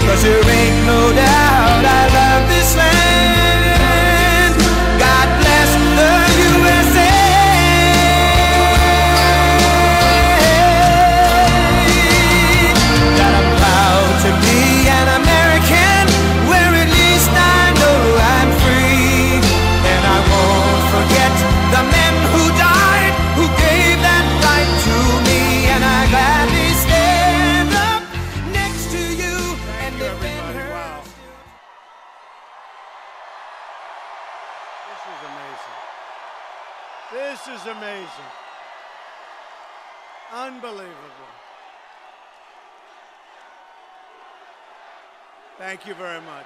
'cause there ain't no doubt I love this land. God bless the USA. That I'm proud to be an American, where at least I know I'm free. And I won't forget the men who died, who gave that right to me. And I gladly stand up next to you and defend her. Wow. This is amazing. This is amazing. Unbelievable. Thank you very much.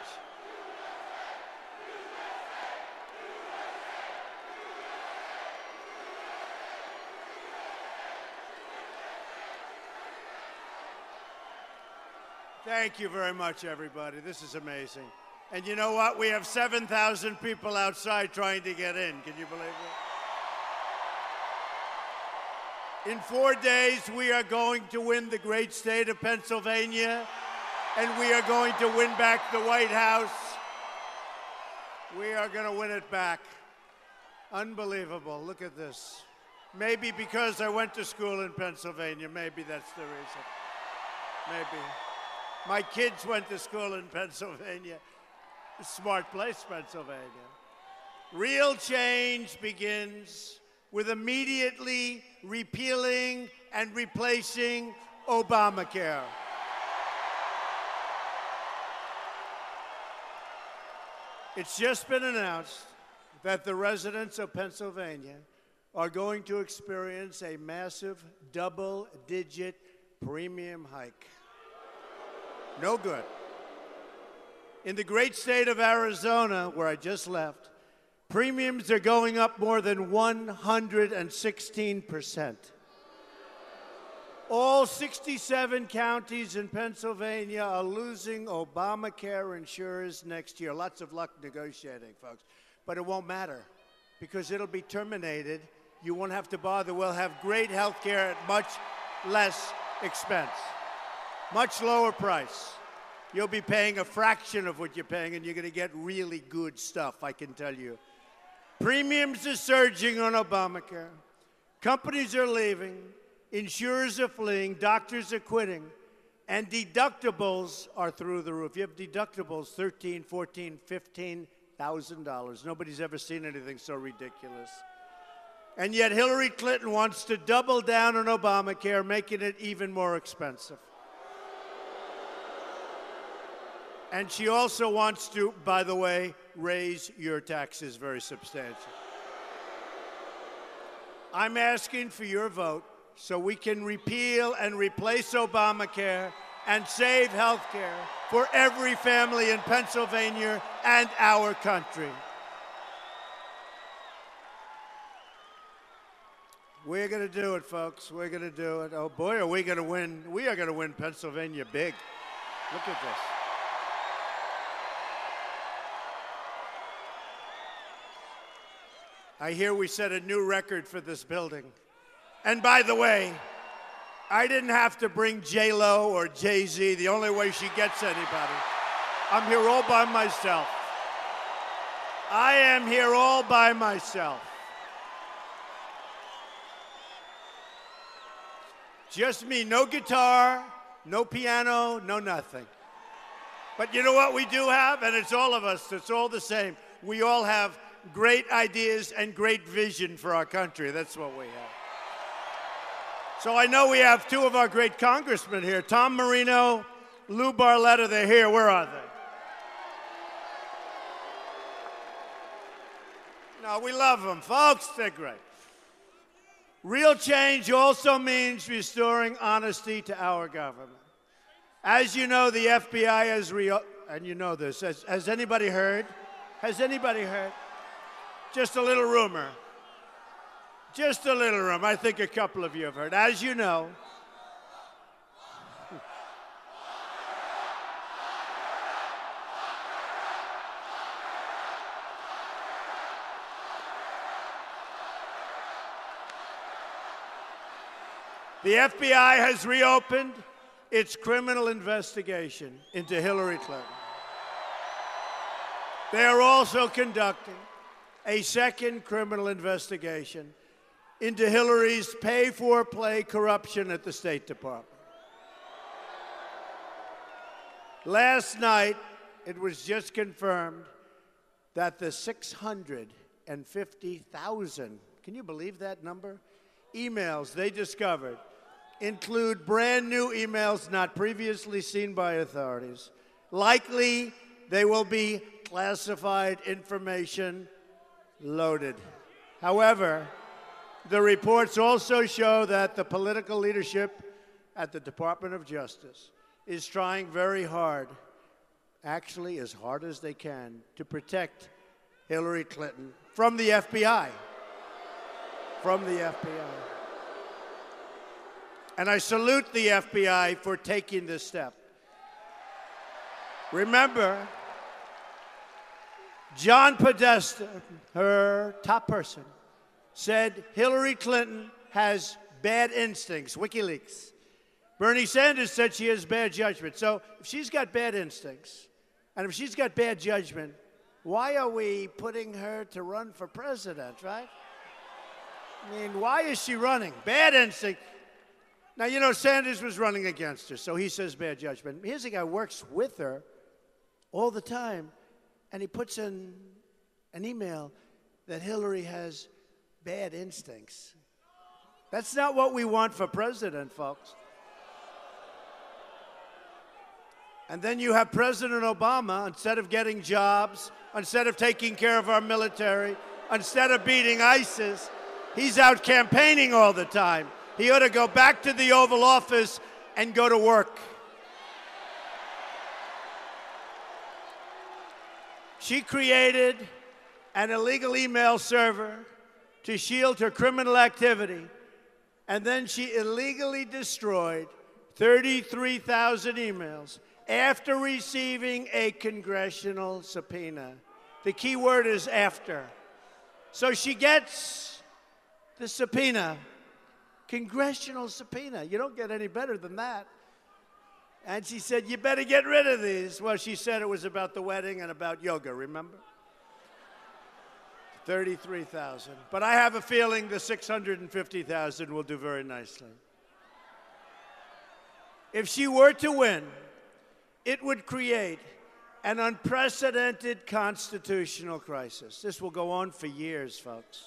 Thank you very much, everybody. This is amazing. And you know what? We have 7,000 people outside trying to get in. Can you believe it? In 4 days, we are going to win the great state of Pennsylvania, and we are going to win back the White House. We are going to win it back. Unbelievable. Look at this. Maybe because I went to school in Pennsylvania. Maybe that's the reason. Maybe. My kids went to school in Pennsylvania. A smart place, Pennsylvania. Real change begins with immediately repealing and replacing Obamacare. It's just been announced that the residents of Pennsylvania are going to experience a massive double-digit premium hike. No good. In the great state of Arizona, where I just left, premiums are going up more than 116%. All 67 counties in Pennsylvania are losing Obamacare insurers next year. Lots of luck negotiating, folks. But it won't matter because it'll be terminated. You won't have to bother. We'll have great health care at much less expense, much lower price. You'll be paying a fraction of what you're paying, and you're going to get really good stuff, I can tell you. Premiums are surging on Obamacare. Companies are leaving. Insurers are fleeing. Doctors are quitting. And deductibles are through the roof. You have deductibles, $13,000, $14,000, $15,000. Nobody's ever seen anything so ridiculous. And yet Hillary Clinton wants to double down on Obamacare, making it even more expensive. And she also wants to, by the way, raise your taxes very substantially. I'm asking for your vote so we can repeal and replace Obamacare and save health care for every family in Pennsylvania and our country. We're going to do it, folks. We're going to do it. Oh, boy, are we going to win. We are going to win Pennsylvania big. Look at this. I hear we set a new record for this building. And by the way, I didn't have to bring J-Lo or Jay-Z, the only way she gets anybody. I'm here all by myself. I am here all by myself. Just me, no guitar, no piano, no nothing. But you know what we do have? And it's all of us, it's all the same. We all have great ideas and great vision for our country. That's what we have. So I know we have two of our great congressmen here, Tom Marino, Lou Barletta. They're here. Where are they? No, we love them, folks. They're great. Real change also means restoring honesty to our government. As you know, the FBI has and you know this. Has anybody heard? Has anybody heard? Just a little rumor. Just a little rumor. I think a couple of you have heard. As you know, the FBI has reopened its criminal investigation into Hillary Clinton. They are also conducting a second criminal investigation into Hillary's pay-for-play corruption at the State Department. Last night, it was just confirmed that the 650,000, can you believe that number? Emails they discovered include brand new emails not previously seen by authorities. Likely, they will be classified information loaded. However, the reports also show that the political leadership at the Department of Justice is trying very hard, actually as hard as they can, to protect Hillary Clinton from the FBI. From the FBI. And I salute the FBI for taking this step. Remember, John Podesta, her top person, said Hillary Clinton has bad instincts, WikiLeaks. Bernie Sanders said she has bad judgment. So if she's got bad instincts, and if she's got bad judgment, why are we putting her to run for president, right? I mean, why is she running? Bad instinct. Now, you know, Sanders was running against her, so he says bad judgment. Here's a guy who works with her all the time, and he puts in an email that Hillary has bad instincts. That's not what we want for president, folks. And then you have President Obama, instead of getting jobs, instead of taking care of our military, instead of beating ISIS, he's out campaigning all the time. He ought to go back to the Oval Office and go to work. She created an illegal email server to shield her criminal activity, and then she illegally destroyed 33,000 emails after receiving a congressional subpoena. The key word is after. So she gets the subpoena, congressional subpoena. You don't get any better than that. And she said, you better get rid of these. Well, she said it was about the wedding and about yoga, remember? 33,000. But I have a feeling the 650,000 will do very nicely. If she were to win, it would create an unprecedented constitutional crisis. This will go on for years, folks.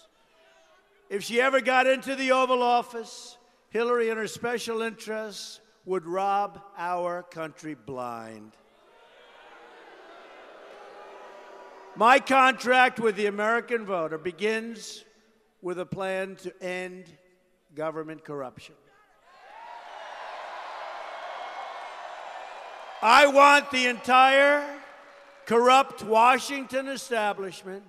If she ever got into the Oval Office, Hillary and her special interests would rob our country blind. My contract with the American voter begins with a plan to end government corruption. I want the entire corrupt Washington establishment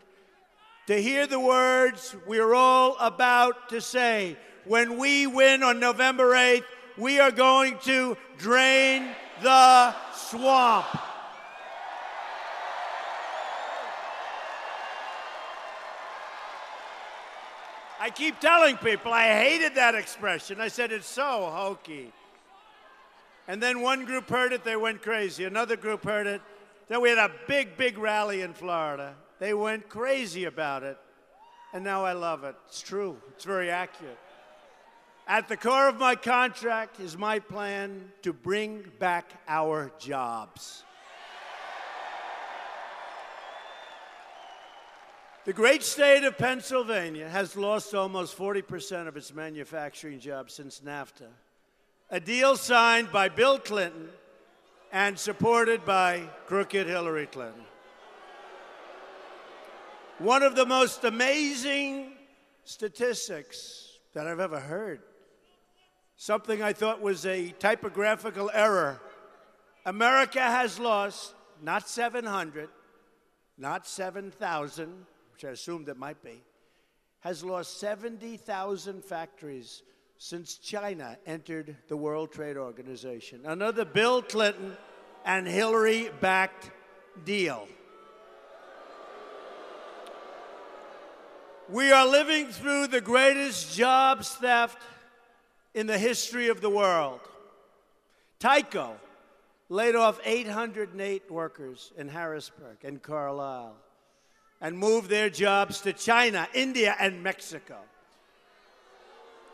to hear the words we're all about to say. When we win on November 8th, we are going to drain the swamp. I keep telling people I hated that expression. I said it's so hokey. And then one group heard it, they went crazy. Another group heard it. Then we had a big, big rally in Florida. They went crazy about it. And now I love it. It's true. It's very accurate. At the core of my contract is my plan to bring back our jobs. The great state of Pennsylvania has lost almost 40% of its manufacturing jobs since NAFTA, a deal signed by Bill Clinton and supported by crooked Hillary Clinton. One of the most amazing statistics that I've ever heard, something I thought was a typographical error. America has lost not 700, not 7,000, which I assumed it might be, has lost 70,000 factories since China entered the World Trade Organization. Another Bill Clinton and Hillary-backed deal. We are living through the greatest jobs theft in the history of the world. Tyco laid off 808 workers in Harrisburg and Carlisle and moved their jobs to China, India, and Mexico.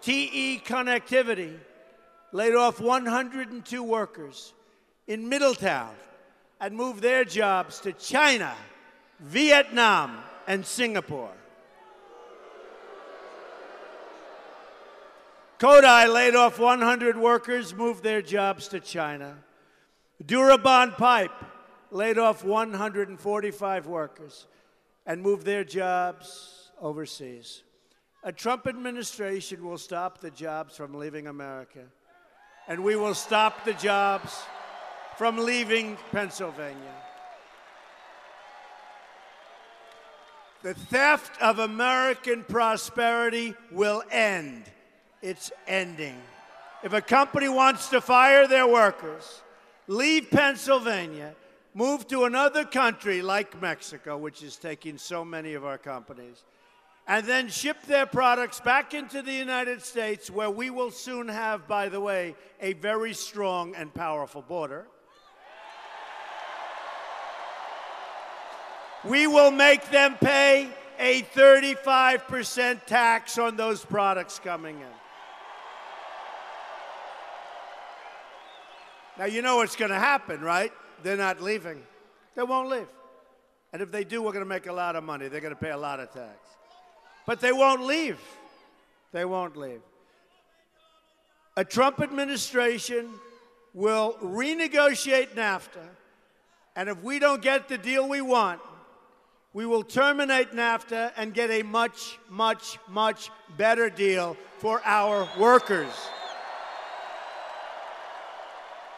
TE Connectivity laid off 102 workers in Middletown and moved their jobs to China, Vietnam, and Singapore. Kodai laid off 100 workers, moved their jobs to China. Durabond Pipe laid off 145 workers and moved their jobs overseas. A Trump administration will stop the jobs from leaving America, and we will stop the jobs from leaving Pennsylvania. The theft of American prosperity will end. It's ending. If a company wants to fire their workers, leave Pennsylvania, move to another country like Mexico, which is taking so many of our companies, and then ship their products back into the United States, where we will soon have, by the way, a very strong and powerful border. We will make them pay a 35% tax on those products coming in. Now, you know what's going to happen, right? They're not leaving. They won't leave. And if they do, we're going to make a lot of money. They're going to pay a lot of tax. But they won't leave. They won't leave. A Trump administration will renegotiate NAFTA, and if we don't get the deal we want, we will terminate NAFTA and get a much, much, much better deal for our workers.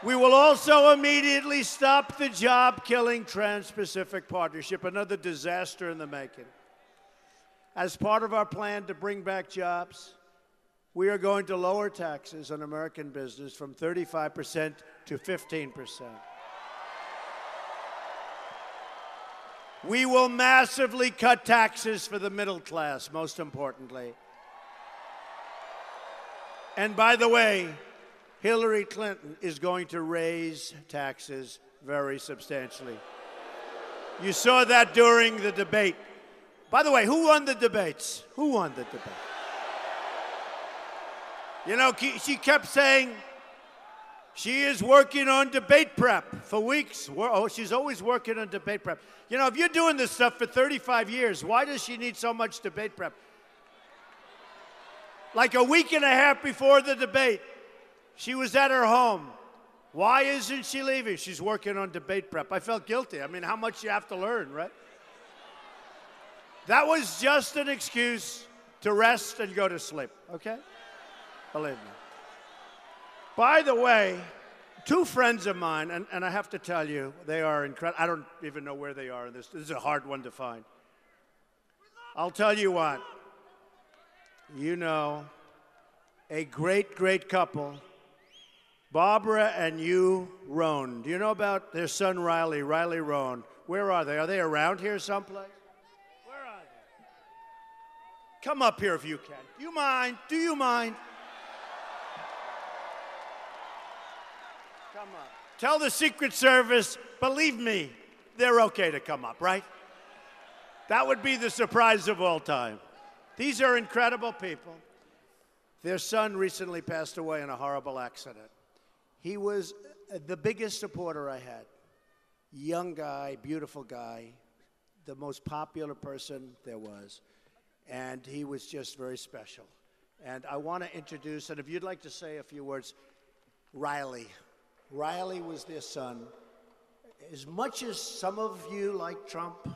We will also immediately stop the job-killing Trans-Pacific Partnership, another disaster in the making. As part of our plan to bring back jobs, we are going to lower taxes on American business from 35% to 15%. We will massively cut taxes for the middle class, most importantly. And by the way, Hillary Clinton is going to raise taxes very substantially. You saw that during the debate. By the way, who won the debates? Who won the debate? You know, she kept saying she is working on debate prep for weeks. Oh, she's always working on debate prep. You know, if you're doing this stuff for 35 years, why does she need so much debate prep? Like a week and a half before the debate, she was at her home. Why isn't she leaving? She's working on debate prep. I felt guilty. I mean, how much you have to learn, right? That was just an excuse to rest and go to sleep, okay? Believe me. By the way, two friends of mine, and I have to tell you, they are incredible. I don't even know where they are in this. This is a hard one to find. I'll tell you what. You know, a great, great couple, Barbara and Hugh Rohn. Do you know about their son, Riley Rohn? Where are they? Are they around here someplace? Where are they? Come up here if you can. Do you mind? Do you mind? Come up. Tell the Secret Service, believe me, they're okay to come up, right? That would be the surprise of all time. These are incredible people. Their son recently passed away in a horrible accident. He was the biggest supporter I had. Young guy, beautiful guy, the most popular person there was. And he was just very special. And I want to introduce, and if you'd like to say a few words, Riley. Riley was their son. As much as some of you like Trump,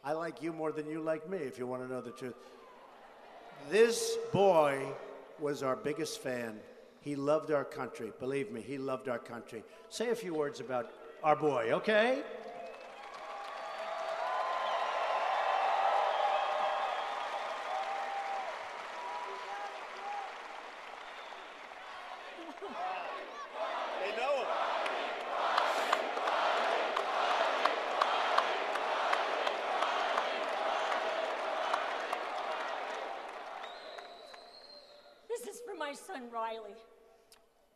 I like you more than you like me, if you want to know the truth. This boy was our biggest fan. He loved our country. Believe me, he loved our country. Say a few words about our boy, okay? They know him. This is for my son, Riley.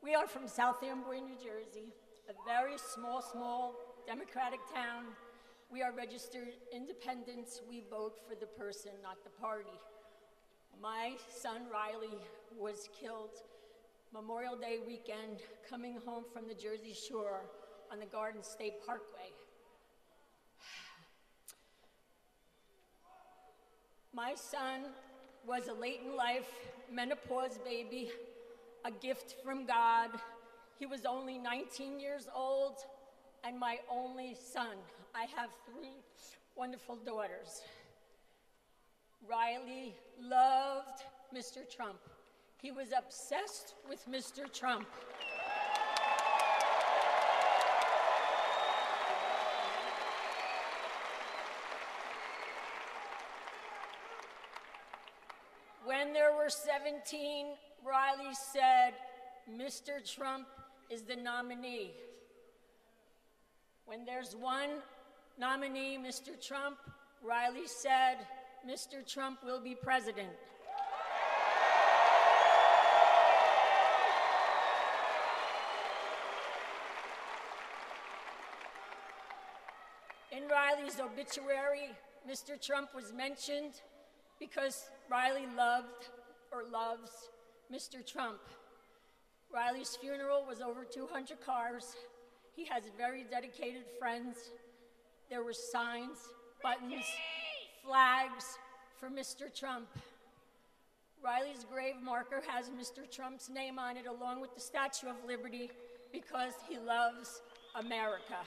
We are from South Amboy, New Jersey, a very small Democratic town. We are registered independents. We vote for the person, not the party. My son, Riley, was killed Memorial Day weekend coming home from the Jersey Shore on the Garden State Parkway. My son was a late-in-life menopause baby, a gift from God. He was only 19 years old and my only son. I have 3 wonderful daughters. Riley loved Mr. Trump. He was obsessed with Mr. Trump. When there were 17, Riley said, Mr. Trump is the nominee. When there's one nominee, Mr. Trump, Riley said, Mr. Trump will be president. In Riley's obituary, Mr. Trump was mentioned because Riley loved or loves Mr. Trump. Riley's funeral was over 200 cars. He has very dedicated friends. There were signs, buttons, flags for Mr. Trump. Riley's grave marker has Mr. Trump's name on it along with the Statue of Liberty because he loves America.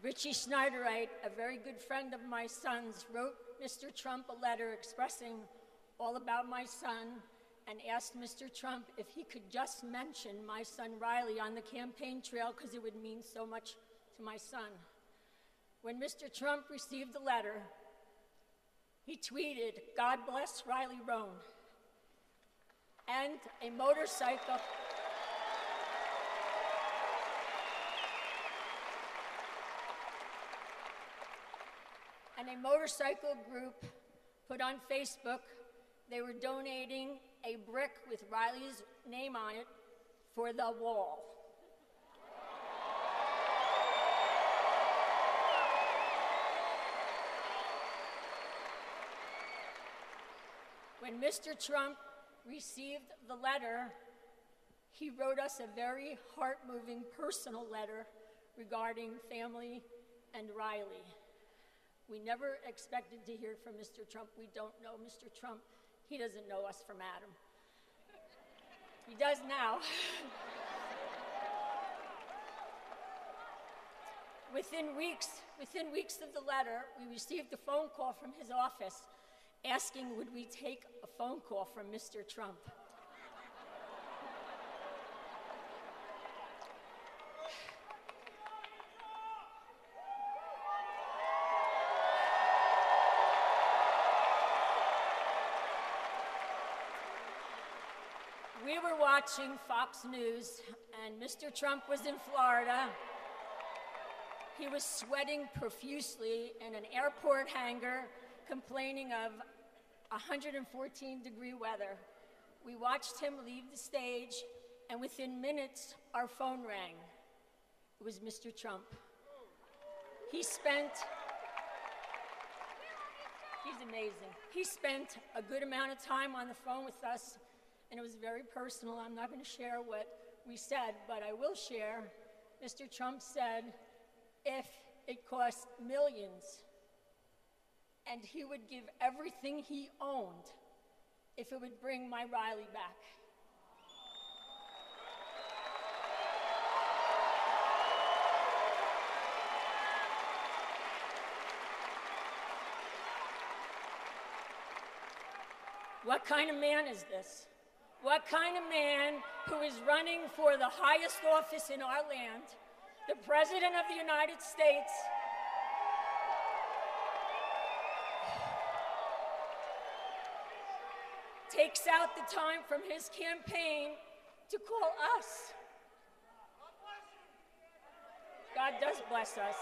Richie Schneiderite, a very good friend of my son's, wrote Mr. Trump a letter expressing all about my son and asked Mr. Trump if he could just mention my son Riley on the campaign trail because it would mean so much to my son. When Mr. Trump received the letter, he tweeted, "God bless Riley Roan," and a motorcycle group put on Facebook, they were donating a brick with Riley's name on it for the wall. When Mr. Trump received the letter, he wrote us a very heart-moving personal letter regarding family and Riley. We never expected to hear from Mr. Trump. We don't know Mr. Trump. He doesn't know us from Adam. He does now. Within weeks of the letter, we received a phone call from his office asking would we take a phone call from Mr. Trump. We were watching Fox News, and Mr. Trump was in Florida. He was sweating profusely in an airport hangar, complaining of 114-degree weather. We watched him leave the stage, and within minutes, our phone rang. It was Mr. Trump. He's amazing. He spent a good amount of time on the phone with us, and it was very personal. I'm not going to share what we said, but I will share. Mr. Trump said if it cost millions, and he would give everything he owned if it would bring my Riley back. What kind of man is this? What kind of man who is running for the highest office in our land, the President of the United States, takes out the time from his campaign to call us. God God does bless us.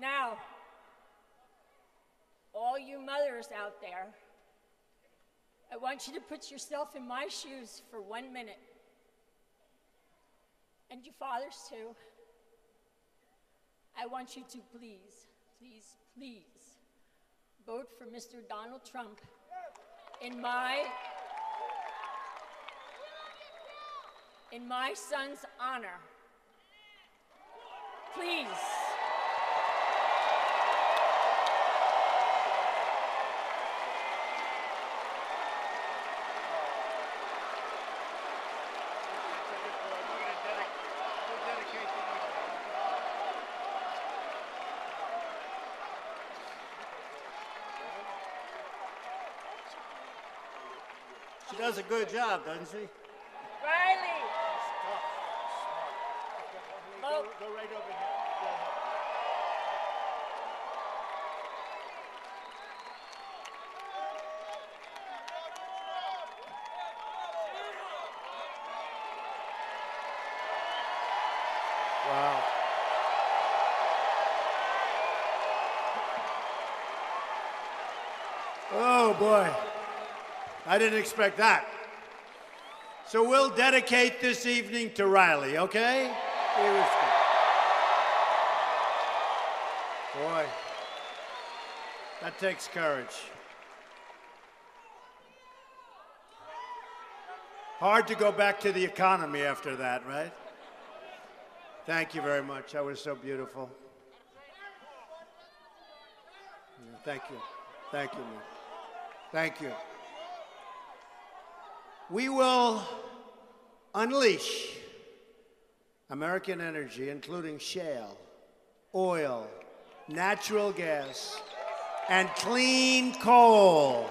Now, all you mothers out there, I want you to put yourself in my shoes for 1 minute. And you fathers too. I want you to please, please, please vote for Mr. Donald Trump in my son's honor. Please. She does a good job, doesn't she? Riley. Vote. Go right over here. Wow. Oh, boy. I didn't expect that. So we'll dedicate this evening to Riley, okay? He was good. Boy, that takes courage. Hard to go back to the economy after that, right? Thank you very much. That was so beautiful. Yeah, thank you. Thank you, man. Thank you. We will unleash American energy, including shale, oil, natural gas, and clean coal.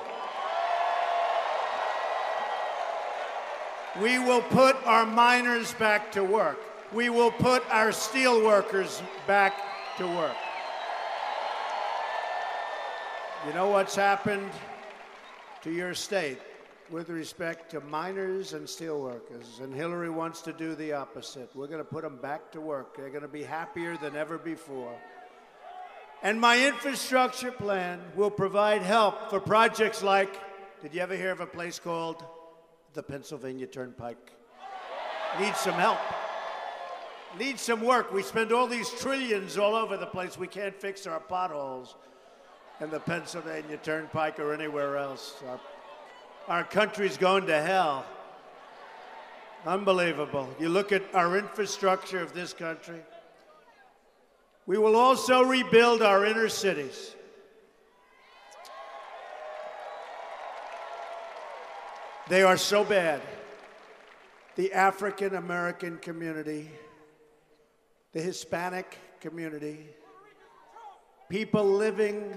We will put our miners back to work. We will put our steel workers back to work. You know what's happened to your state with respect to miners and steel workers, and Hillary wants to do the opposite. We're going to put them back to work. They're going to be happier than ever before. And my infrastructure plan will provide help for projects like, did you ever hear of a place called the Pennsylvania Turnpike? Needs some help. Needs some work. We spend all these trillions all over the place. We can't fix our potholes in the Pennsylvania Turnpike or anywhere else. Our country's going to hell. Unbelievable. You look at our infrastructure of this country. We will also rebuild our inner cities. They are so bad. The African American community, the Hispanic community, people living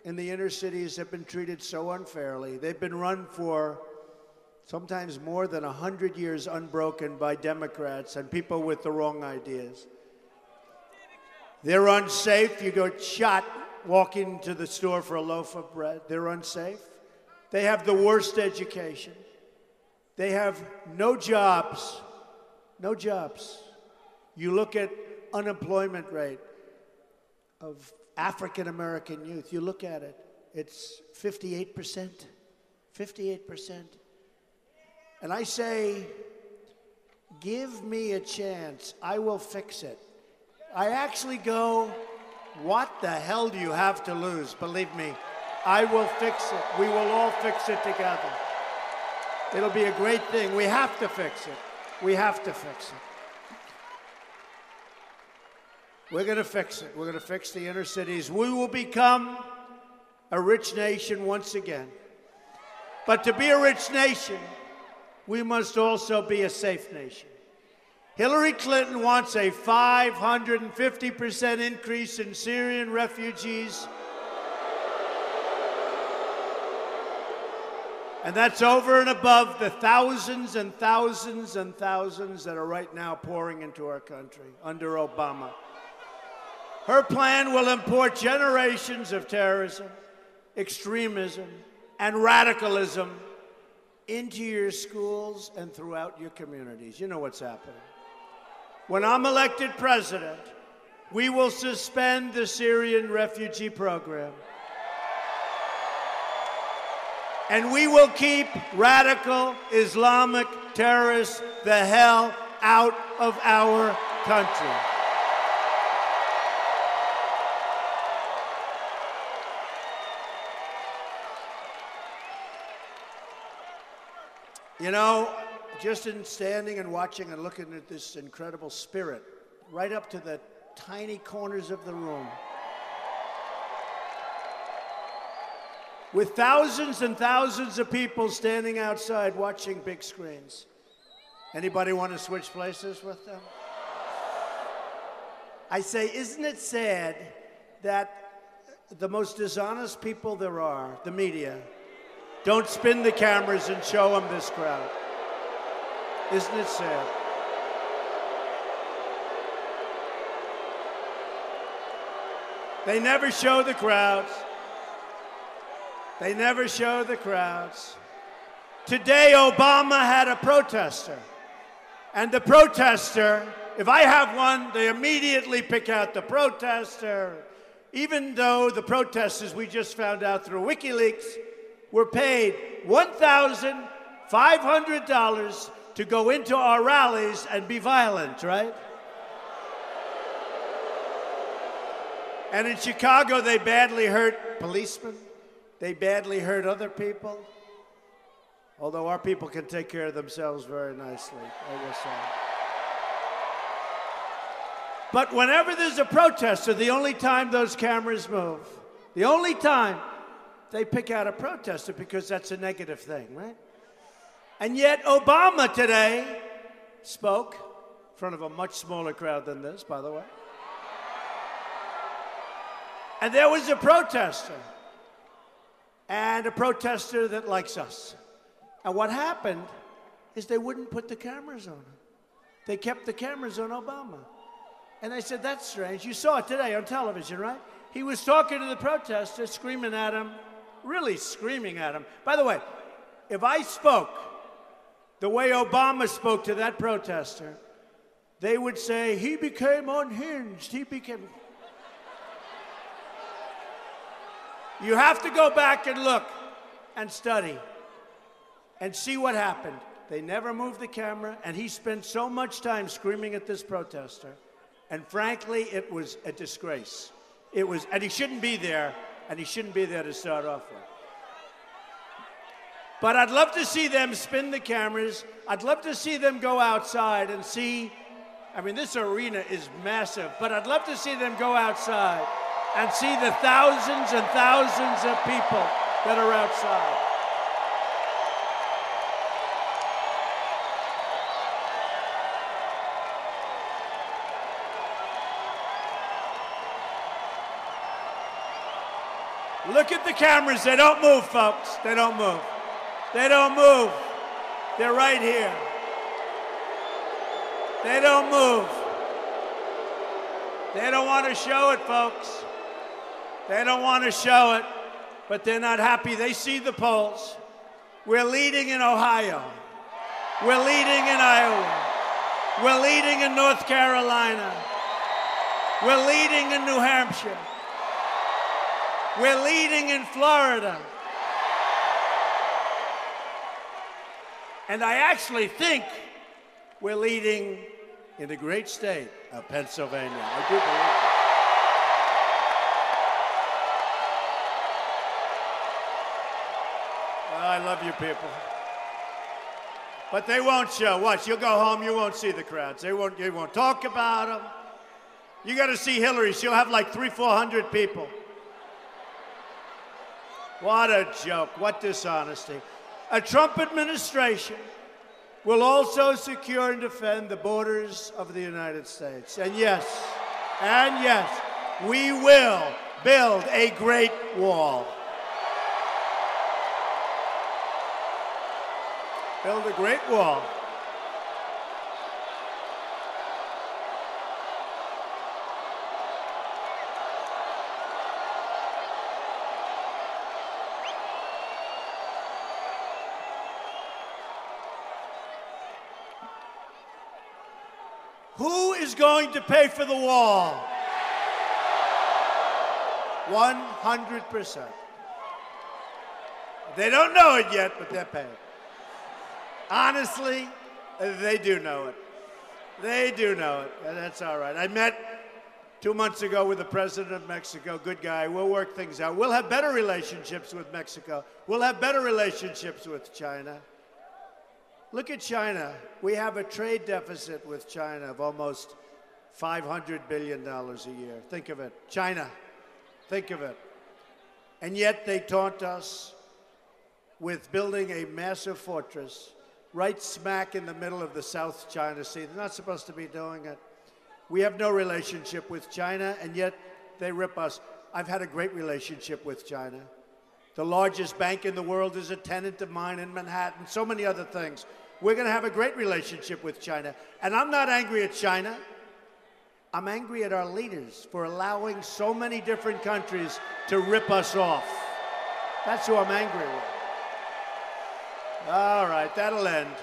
in the inner cities have been treated so unfairly. They've been run for sometimes more than 100 years unbroken by Democrats and people with the wrong ideas. They're unsafe. You go shot walking to the store for a loaf of bread. They're unsafe. They have the worst education. They have no jobs. No jobs. You look at unemployment rate of African American youth, you look at it, it's 58%. 58%. And I say, give me a chance. I will fix it. I actually go, what the hell do you have to lose? Believe me, I will fix it. We will all fix it together. It'll be a great thing. We have to fix it. We have to fix it. We're going to fix it. We're going to fix the inner cities. We will become a rich nation once again. But to be a rich nation, we must also be a safe nation. Hillary Clinton wants a 550% increase in Syrian refugees. And that's over and above the thousands and thousands and thousands that are right now pouring into our country under Obama. Her plan will import generations of terrorism, extremism, and radicalism into your schools and throughout your communities. You know what's happening. When I'm elected president, we will suspend the Syrian refugee program. And we will keep radical Islamic terrorists the hell out of our country. You know, just in standing and watching and looking at this incredible spirit, right up to the tiny corners of the room, with thousands and thousands of people standing outside watching big screens. Anybody want to switch places with them? I say, isn't it sad that the most dishonest people there are, the media, don't spin the cameras and show them this crowd? Isn't it sad? They never show the crowds. They never show the crowds. Today, Obama had a protester. And the protester, if I have one, they immediately pick out the protester. Even though the protesters, we just found out through WikiLeaks, were paid $1,500 to go into our rallies and be violent, right? And in Chicago, they badly hurt policemen. They badly hurt other people. Although our people can take care of themselves very nicely, I will say. But whenever there's a protester, the only time those cameras move, the only time they pick out a protester, because that's a negative thing, right? And yet Obama today spoke in front of a much smaller crowd than this, by the way. And there was a protester, and a protester that likes us. And what happened is they wouldn't put the cameras on him. They kept the cameras on Obama. And I said, that's strange. You saw it today on television, right? He was talking to the protester, screaming at him, really screaming at him. By the way, if I spoke the way Obama spoke to that protester, they would say, he became unhinged. He became... You have to go back and look and study and see what happened. They never moved the camera, and he spent so much time screaming at this protester. And frankly, it was a disgrace. It was, and he shouldn't be there, and he shouldn't be there to start off with. But I'd love to see them spin the cameras. I'd love to see them go outside and see, I mean, this arena is massive, but I'd love to see them go outside and see the thousands and thousands of people that are outside. Look at the cameras. They don't move, folks. They don't move. They don't move. They're right here. They don't move. They don't want to show it, folks. They don't want to show it, but they're not happy. They see the polls. We're leading in Ohio. We're leading in Iowa. We're leading in North Carolina. We're leading in New Hampshire. We're leading in Florida. And I actually think we're leading in the great state of Pennsylvania. I do believe that. Well, I love you people. But they won't show. Watch, you'll go home, you won't see the crowds. They won't talk about them. You got to see Hillary. She'll have like 300-400 people. What a joke. What dishonesty. A Trump administration will also secure and defend the borders of the United States. And yes, we will build a great wall. Build a great wall. Who is going to pay for the wall? 100%. They don't know it yet, but they're paying. Honestly, they do know it. They do know it, and that's all right. I met 2 months ago with the president of Mexico, good guy. We'll work things out. We'll have better relationships with Mexico. We'll have better relationships with China. Look at China. We have a trade deficit with China of almost $500 billion a year. Think of it. China. Think of it. And yet they taunt us with building a massive fortress right smack in the middle of the South China Sea. They're not supposed to be doing it. We have no relationship with China, and yet they rip us. I've had a great relationship with China. The largest bank in the world is a tenant of mine in Manhattan, so many other things. We're going to have a great relationship with China. And I'm not angry at China. I'm angry at our leaders for allowing so many different countries to rip us off. That's who I'm angry with. All right, that'll end.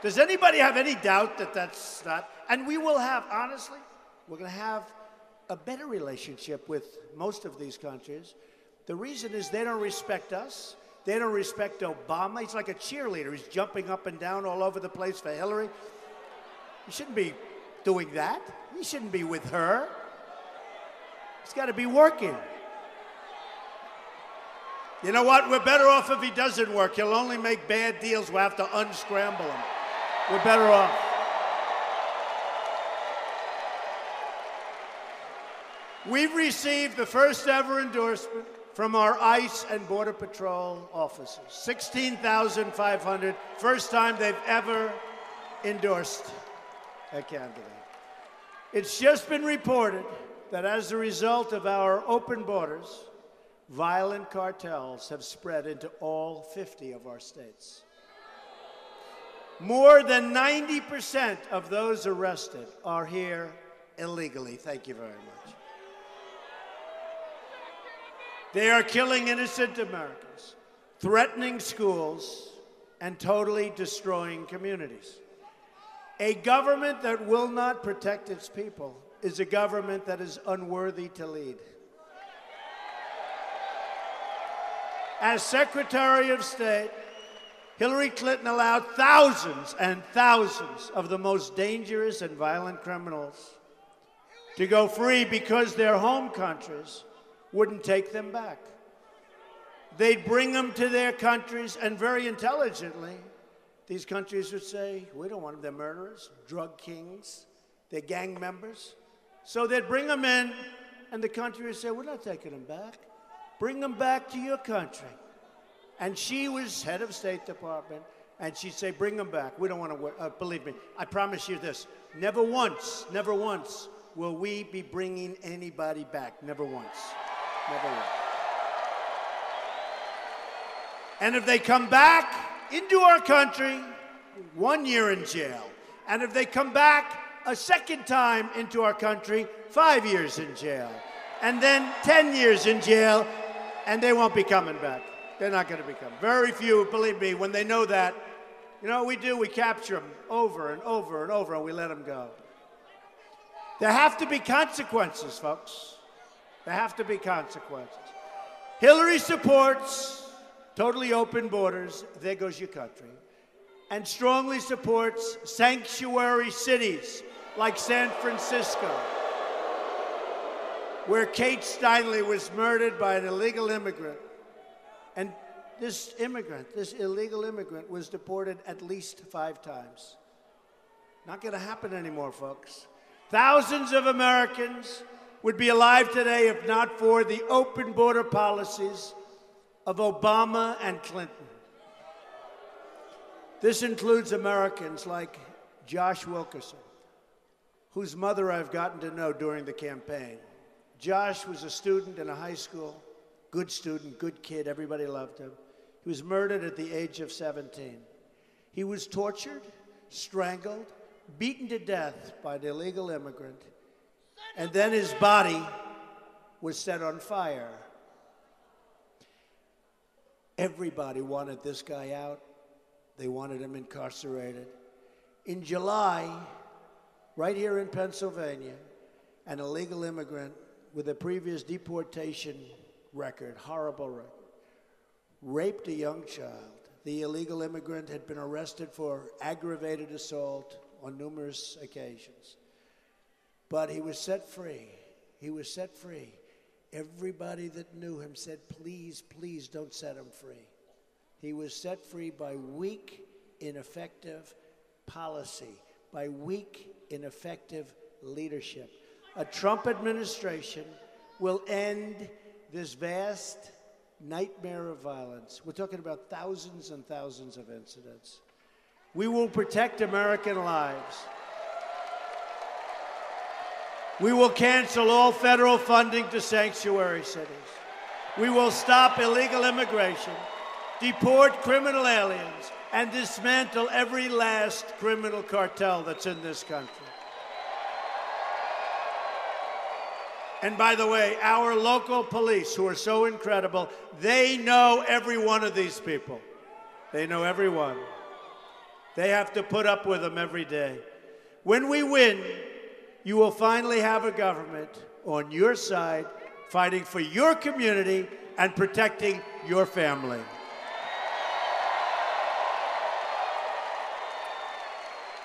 Does anybody have any doubt that that's not? And we will have, honestly, we're going to have a better relationship with most of these countries. The reason is they don't respect us. They don't respect Obama. He's like a cheerleader. He's jumping up and down all over the place for Hillary. He shouldn't be doing that. He shouldn't be with her. He's got to be working. You know what? We're better off if he doesn't work. He'll only make bad deals. We'll have to unscramble him. We're better off. We've received the first ever endorsement from our ICE and Border Patrol officers. 16,500. First time they've ever endorsed a candidate. It's just been reported that as a result of our open borders, violent cartels have spread into all 50 of our states. More than 90% of those arrested are here illegally. Thank you very much. They are killing innocent Americans, threatening schools, and totally destroying communities. A government that will not protect its people is a government that is unworthy to lead. As Secretary of State, Hillary Clinton allowed thousands and thousands of the most dangerous and violent criminals to go free because their home countries wouldn't take them back. They'd bring them to their countries, and very intelligently, these countries would say, we don't want them, they're murderers, drug kings, they're gang members. So they'd bring them in, and the country would say, we're not taking them back. Bring them back to your country. And she was head of State Department, and she'd say, bring them back. We don't want to work. Believe me, I promise you this, never once will we be bringing anybody back. Never once. Never once. And if they come back into our country, 1 year in jail. And if they come back a second time into our country, 5 years in jail. And then 10 years in jail, and they won't be coming back. They're not going to be coming. Very few, believe me, when they know that, you know what we do? We capture them over and over and over, and we let them go. There have to be consequences, folks. There have to be consequences. Hillary supports totally open borders. There goes your country. And strongly supports sanctuary cities like San Francisco, where Kate Steinle was murdered by an illegal immigrant. And this illegal immigrant, was deported at least 5 times. Not going to happen anymore, folks. Thousands of Americans would be alive today if not for the open border policies of Obama and Clinton. This includes Americans like Josh Wilkerson, whose mother I've gotten to know during the campaign. Josh was a student in a high school, good student, good kid, everybody loved him. He was murdered at the age of 17. He was tortured, strangled, beaten to death by an illegal immigrant, and then his body was set on fire. Everybody wanted this guy out. They wanted him incarcerated. In July, right here in Pennsylvania, an illegal immigrant with a previous deportation record, horrible record, raped a young child. The illegal immigrant had been arrested for aggravated assault on numerous occasions. But he was set free. He was set free. Everybody that knew him said, please, please don't set him free. He was set free by weak, ineffective policy, by weak, ineffective leadership. A Trump administration will end this vast nightmare of violence. We're talking about thousands and thousands of incidents. We will protect American lives. We will cancel all federal funding to sanctuary cities. We will stop illegal immigration, deport criminal aliens, and dismantle every last criminal cartel that's in this country. And by the way, our local police, who are so incredible, they know every one of these people. They know every one. They have to put up with them every day. When we win, you will finally have a government on your side, fighting for your community and protecting your family.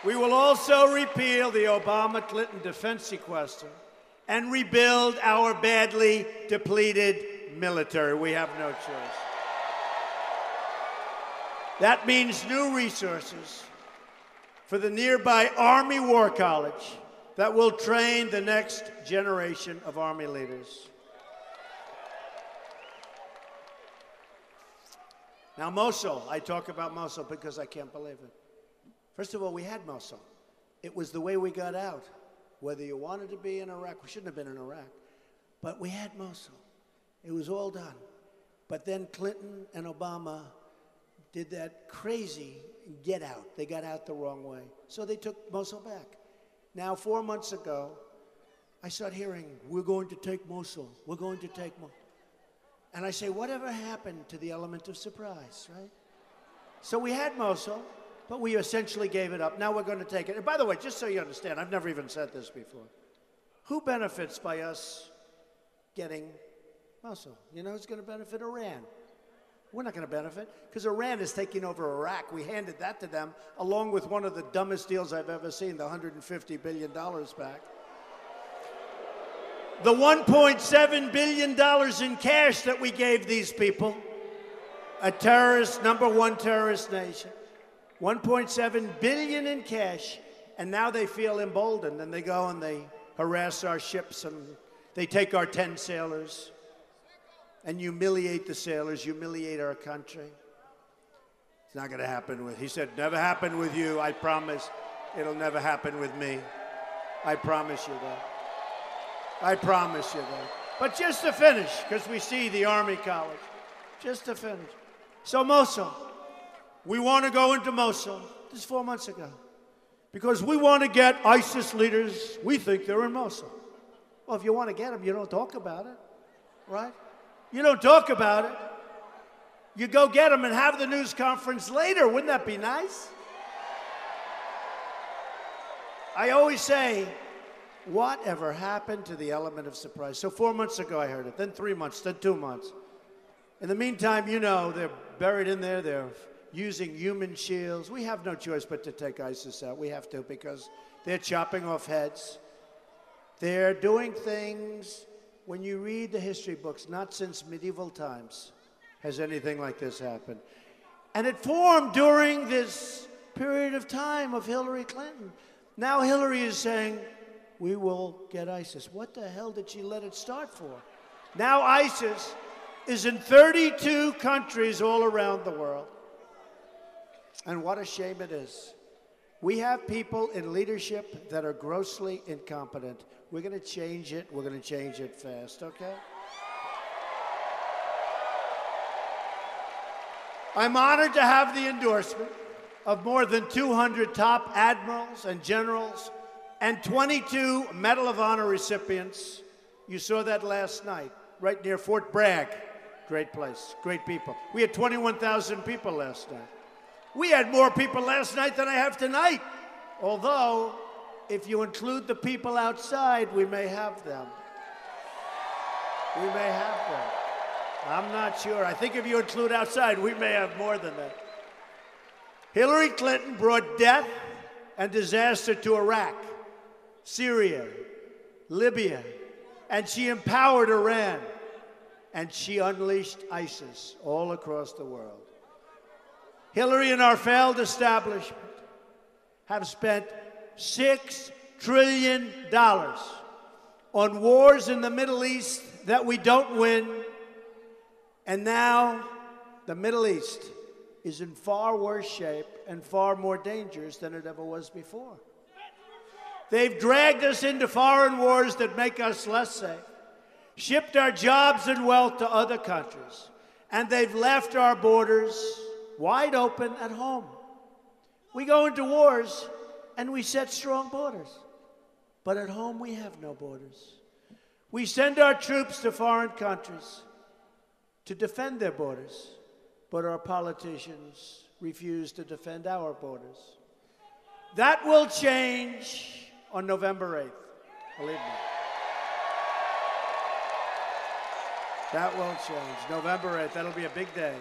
We will also repeal the Obama-Clinton defense sequester and rebuild our badly depleted military. We have no choice. That means new resources for the nearby Army War College that will train the next generation of Army leaders. Now, Mosul, I talk about Mosul because I can't believe it. First of all, we had Mosul. It was the way we got out. Whether you wanted to be in Iraq, we shouldn't have been in Iraq, but we had Mosul. It was all done. But then Clinton and Obama did that crazy get out. They got out the wrong way. So they took Mosul back. Now, 4 months ago, I start hearing, we're going to take Mosul. We're going to take Mosul. And I say, whatever happened to the element of surprise, right? So we had Mosul, but we essentially gave it up. Now we're going to take it. And by the way, just so you understand, I've never even said this before. Who benefits by us getting Mosul? You know who's going to benefit? Iran. We're not going to benefit because Iran is taking over Iraq. We handed that to them along with one of the dumbest deals I've ever seen, the $150 billion back. The $1.7 billion in cash that we gave these people, a terrorist, #1 terrorist nation. 1.7 billion in cash, and now they feel emboldened, and they go and they harass our ships, and they take our 10 sailors and humiliate the sailors, humiliate our country. It's not going to happen with, he said, never happen with you, I promise. It'll never happen with me. I promise you that. I promise you that. But just to finish, because we see the Army College, just to finish. So Mosul. We want to go into Mosul. This is 4 months ago. Because we want to get ISIS leaders. We think they're in Mosul. Well, if you want to get them, you don't talk about it, right? You don't talk about it. You go get them and have the news conference later. Wouldn't that be nice? I always say, whatever happened to the element of surprise? So 4 months ago I heard it, then 3 months, then 2 months. In the meantime, you know, they're buried in there. They're using human shields. We have no choice but to take ISIS out. We have to because they're chopping off heads. They're doing things, when you read the history books, not since medieval times has anything like this happened. And it formed during this period of time of Hillary Clinton. Now Hillary is saying, we will get ISIS. What the hell did she let it start for? Now ISIS is in 32 countries all around the world. And what a shame it is. We have people in leadership that are grossly incompetent. We're going to change it. We're going to change it fast, okay? I'm honored to have the endorsement of more than 200 top admirals and generals and 22 Medal of Honor recipients. You saw that last night, right near Fort Bragg. Great place, great people. We had 21,000 people last night. We had more people last night than I have tonight, although if you include the people outside, we may have them. We may have them. I'm not sure. I think if you include outside, we may have more than that. Hillary Clinton brought death and disaster to Iraq, Syria, Libya, and she empowered Iran, and she unleashed ISIS all across the world. Hillary and our failed establishment have spent $6 trillion on wars in the Middle East that we don't win, and now the Middle East is in far worse shape and far more dangerous than it ever was before. They've dragged us into foreign wars that make us less safe, shipped our jobs and wealth to other countries, and they've left our borders wide open at home. We go into wars and we set strong borders, but at home we have no borders. We send our troops to foreign countries to defend their borders, but our politicians refuse to defend our borders. That will change on November 8th, believe me. That will change. November 8th, that'll be a big day.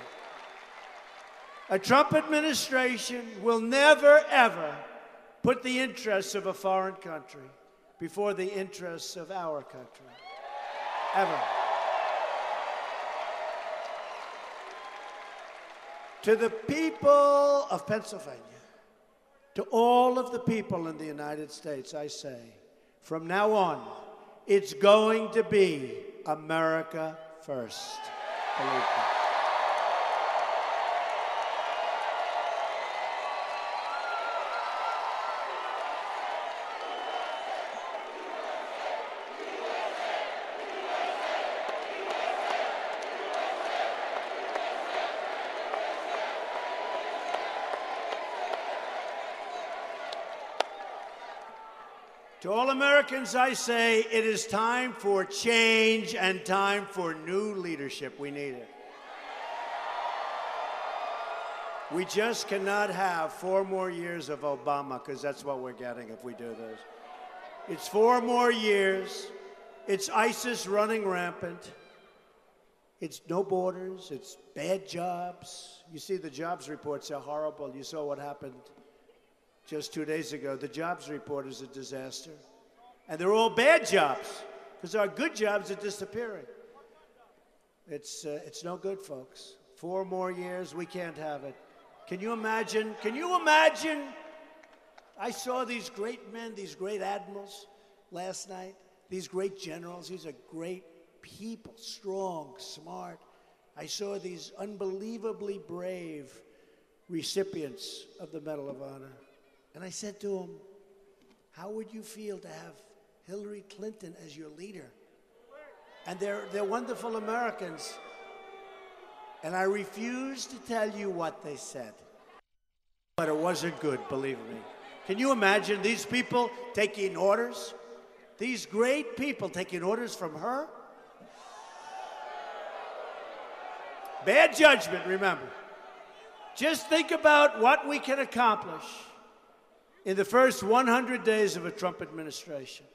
A Trump administration will never, ever put the interests of a foreign country before the interests of our country. Ever. To the people of Pennsylvania, to all of the people in the United States, I say, from now on, it's going to be America first. Believe me. To all Americans, I say it is time for change and time for new leadership. We need it. We just cannot have 4 more years of Obama, because that's what we're getting if we do this. It's 4 more years. It's ISIS running rampant. It's no borders. It's bad jobs. You see, the jobs reports are horrible. You saw what happened just 2 days ago. The jobs report is a disaster. And they're all bad jobs, because our good jobs are disappearing. It's no good, folks. 4 more years, we can't have it. Can you imagine? Can you imagine? I saw these great men, these great admirals last night, these great generals. These are great people, strong, smart. I saw these unbelievably brave recipients of the Medal of Honor. And I said to him, how would you feel to have Hillary Clinton as your leader? And they're wonderful Americans. And I refuse to tell you what they said. But it wasn't good, believe me. Can you imagine these people taking orders? These great people taking orders from her? Bad judgment, remember. Just think about what we can accomplish in the first 100 days of a Trump administration.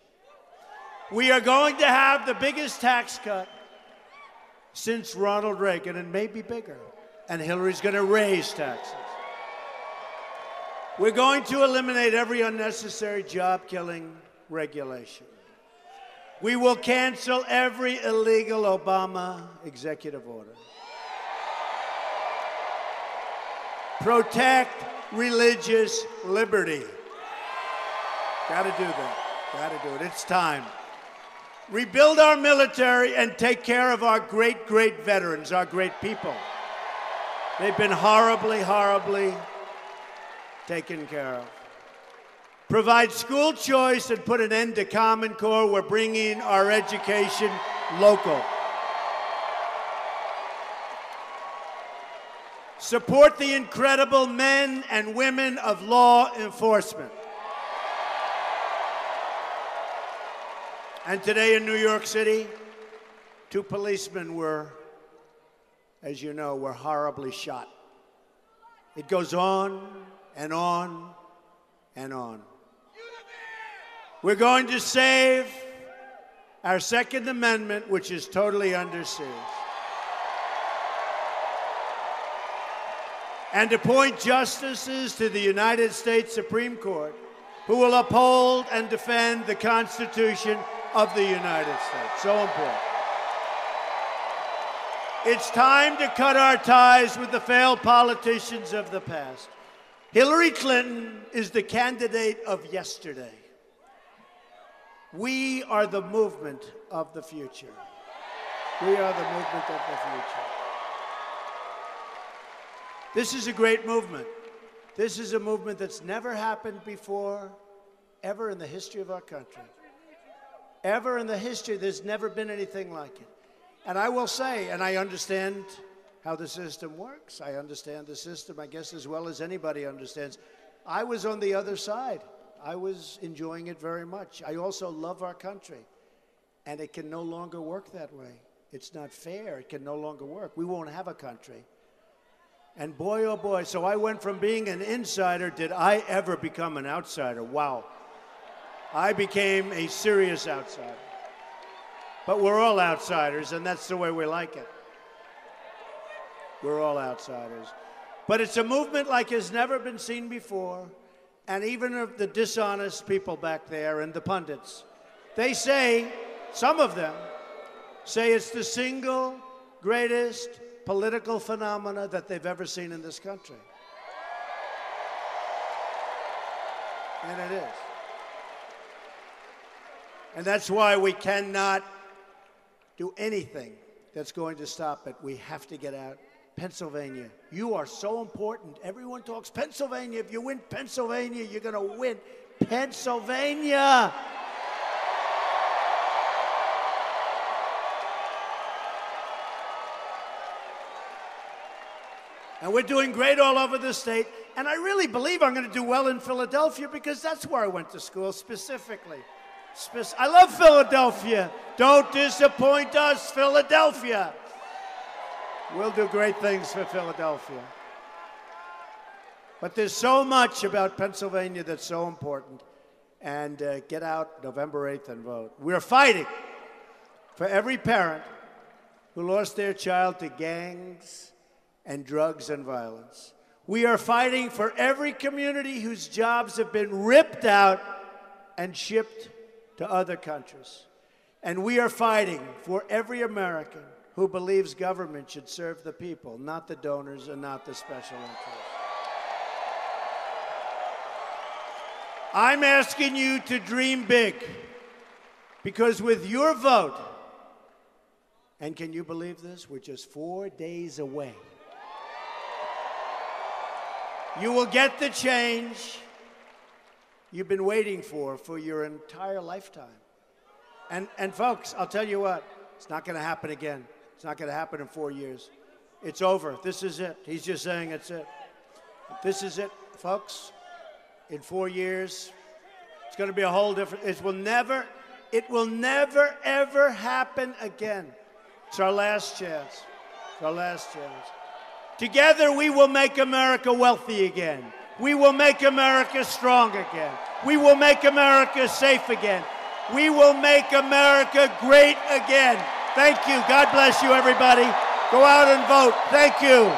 We are going to have the biggest tax cut since Ronald Reagan, and maybe bigger. And Hillary's going to raise taxes. We're going to eliminate every unnecessary job-killing regulation. We will cancel every illegal Obama executive order. Protect religious liberty. Got to do that. Got to do it. It's time. Rebuild our military and take care of our great, great veterans, our great people. They've been horribly, horribly taken care of. Provide school choice and put an end to Common Core. We're bringing our education local. Support the incredible men and women of law enforcement. And today in New York City, 2 policemen were, as you know, were horribly shot. It goes on and on and on. We're going to save our Second Amendment, which is totally under siege. And appoint justices to the United States Supreme Court who will uphold and defend the Constitution of the United States. So important. It's time to cut our ties with the failed politicians of the past. Hillary Clinton is the candidate of yesterday. We are the movement of the future. We are the movement of the future. This is a great movement. This is a movement that's never happened before, ever in the history of our country. Ever in the history, there's never been anything like it. And I will say, and I understand how the system works. I understand the system, I guess, as well as anybody understands. I was on the other side. I was enjoying it very much. I also love our country. And it can no longer work that way. It's not fair. It can no longer work. We won't have a country. And boy, oh boy, so I went from being an insider, did I ever become an outsider? Wow. I became a serious outsider. But we're all outsiders, and that's the way we like it. We're all outsiders. But it's a movement like has never been seen before, and even of the dishonest people back there and the pundits, they say, some of them say it's the single greatest political phenomena that they've ever seen in this country. And it is. And that's why we cannot do anything that's going to stop it. We have to get out. Pennsylvania, you are so important. Everyone talks Pennsylvania. If you win Pennsylvania, you're going to win Pennsylvania. And we're doing great all over the state. And I really believe I'm going to do well in Philadelphia because that's where I went to school specifically. I love Philadelphia. Don't disappoint us, Philadelphia. We'll do great things for Philadelphia. But there's so much about Pennsylvania that's so important. And get out November 8th and vote. We're fighting for every parent who lost their child to gangs and drugs and violence. We are fighting for every community whose jobs have been ripped out and shipped to other countries. And we are fighting for every American who believes government should serve the people, not the donors and not the special interests. I'm asking you to dream big, because with your vote, and can you believe this? We're just 4 days away. You will get the change you've been waiting for your entire lifetime. And folks, I'll tell you what, it's not going to happen again. It's not going to happen in 4 years. It's over. This is it. He's just saying it's it. This is it, folks. In 4 years, it's going to be a whole different, it will never, ever happen again. It's our last chance. It's our last chance. Together, we will make America wealthy again. We will make America strong again. We will make America safe again. We will make America great again. Thank you. God bless you, everybody. Go out and vote. Thank you.